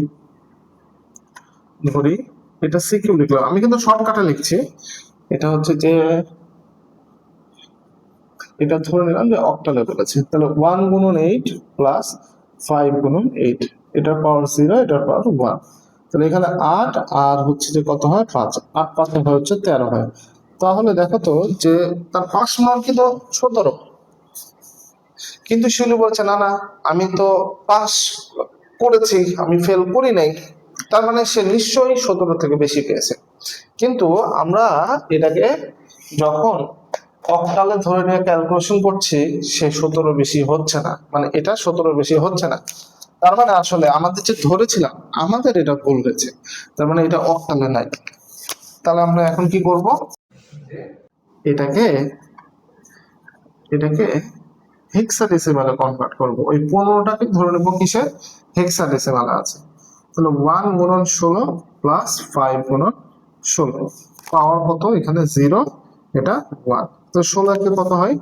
ধরি, এটা সিকিউ লিখলাম, আমি কিন্তু শর্টকাটে লিখছি। এটা হচ্ছে যে এটা ধরে নিলাম যে অক্টালে বলেছে, তাহলে 1 গুণন 8 প্লাস 5 গুণন 8, এটার পাওয়ার 0 এটার পাওয়ার 1, তাহলে এখানে 8 আর হচ্ছে যে কত হয় 5, 8 5 হয় হচ্ছে 13 হয়। তাহলে দেখো তো যে তার 5 মার্ক কিন্তু 17, কিন্তু শিলু বলছে না না আমি তো পাস করেছি, আমি ফেল করি নাই, তার মানে সে নিশ্চয়ই 17 থেকে বেশি পেয়েছে। কিন্তু আমরা এটাকে যখন অক্টালে ধরে নিয়ে ক্যালকুলেশন করছি, সে 17 বেশি হচ্ছে না, মানে এটা 17 বেশি হচ্ছে না। তার মানে আসলে আমাদের যে ধরেছিলাম আমাদের এটা ভুল হয়েছে, তার মানে এটা অক্টালে নাই। তাহলে আমরা এখন কি করব, এটাকে এটাকে হেক্সাডেসিমালে কনভার্ট করব। ওই 15টাকে ধরে নেব কিসে, হেক্সাডেসিমালে আছে। তাহলে 1 গুণন 16 প্লাস 5 গুণন 16, পাওয়ার কত এখানে 0 এটা 1, তো 16 কে কত হয়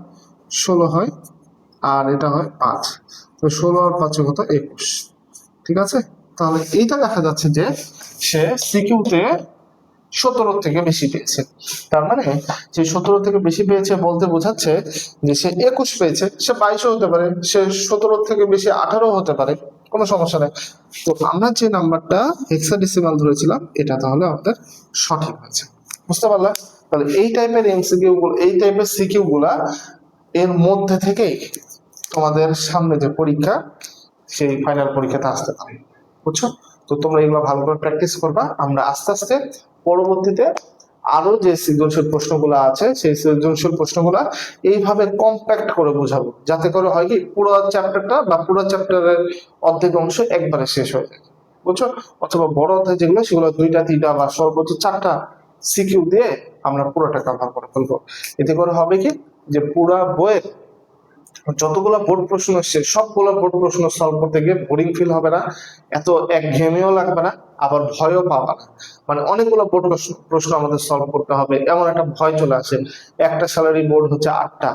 16 হয়, আর এটা হয় 5, তো 16 আর 5 কত 21। ঠিক আছে, তাহলে এইটা দেখা যাচ্ছে যে সে সিকিউতে 17 থেকে বেশি পেয়েছে। তার মানে যে 17 থেকে বেশি পেয়েছে বলতে বোঝাচ্ছে যে সে 21 পেয়েছে, সে 22 হতে পারে, সে 17 থেকে বেশি 18 হতে পারে, কোনো সমস্যা নেই। তো আমরা যে নাম্বারটা হেক্সাডেসিমাল ধরেছিলাম এটা তাহলে আমাদের সঠিক হয়েছে। বুঝতে পারলা? তাহলে এই টাইপের এমসিকিউ গুলো, এই টাইপের সিকিউ গুলা এর মধ্যে থেকেই তোমাদের সামনে যে পরীক্ষা সেই ফাইনাল পরীক্ষাতে আসতে পারে। বুঝছো? তো তোমরা এগুলো ভালো করে প্র্যাকটিস করবা। আমরা আস্তে আস্তে পরবর্তীতে আরো যে সৃজনশীল প্রশ্নগুলো আছে সেই সৃজনশীল প্রশ্নগুলা এইভাবে কম্প্যাক্ট করে বোঝাবো, যাতে করে হয় কি পুরো চ্যাপ্টারটা বা পুরো চ্যাপ্টারের অর্ধেক অংশ একবারে শেষ হয়ে যায়। বুঝছো? অথবা বড় অধ্যায় যেগুলো সেগুলো 2টা 3টা বা সর্বোচ্চ 4টা সিকিউ দিয়ে আমরা পুরোটা কভার করে ফেলবো। এতে করে হবে কি যে পুরা বইয়ের যতগুলো বোর্ড প্রশ্ন আসছে সবগুলো বোর্ড প্রশ্ন সলভ করতে গিয়ে বোরিং ফিল হবে না, এত একঘেয়েমিও লাগবে না। আবার ভয়ও পাবা না। মানে অনেকগুলো বোর্ড প্রশ্ন আমাদের সলভ করতে হবে, এমন একটা ভয় চলে আসে। একটা স্যালারি বোর্ড হচ্ছে 8টা,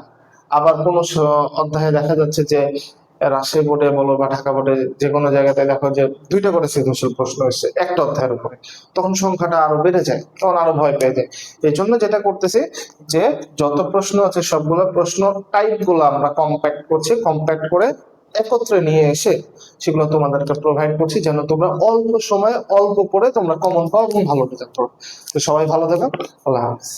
আবার কোন অধ্যায়ে দেখা যাচ্ছে যে রাজশাহী বোর্ডে বলো বা ঢাকা বোর্ডে যে কোনো জায়গাতে দেখো যে 2টা করে সৃজনশীল প্রশ্ন এসেছে একটা অধ্যায়ের উপরে, তখন সংখ্যাটা আরো বেড়ে যায়, তখন আরো ভয় পেয়ে যায়। এই জন্য যেটা করতেছি যে যত প্রশ্ন আছে সবগুলো প্রশ্ন টাইপ গুলো আমরা কম্প্যাক্ট করছি, কম্প্যাক্ট করে একত্রে নিয়ে এসে সেগুলো তোমাদেরকে প্রোভাইড করছি, যেন তোমরা অল্প সময়ে অল্প করে তোমরা কমন পাও এবং ভালো রেজাল্ট করো। তো সবাই ভালো থাকো, আল্লাহ হাফিজ।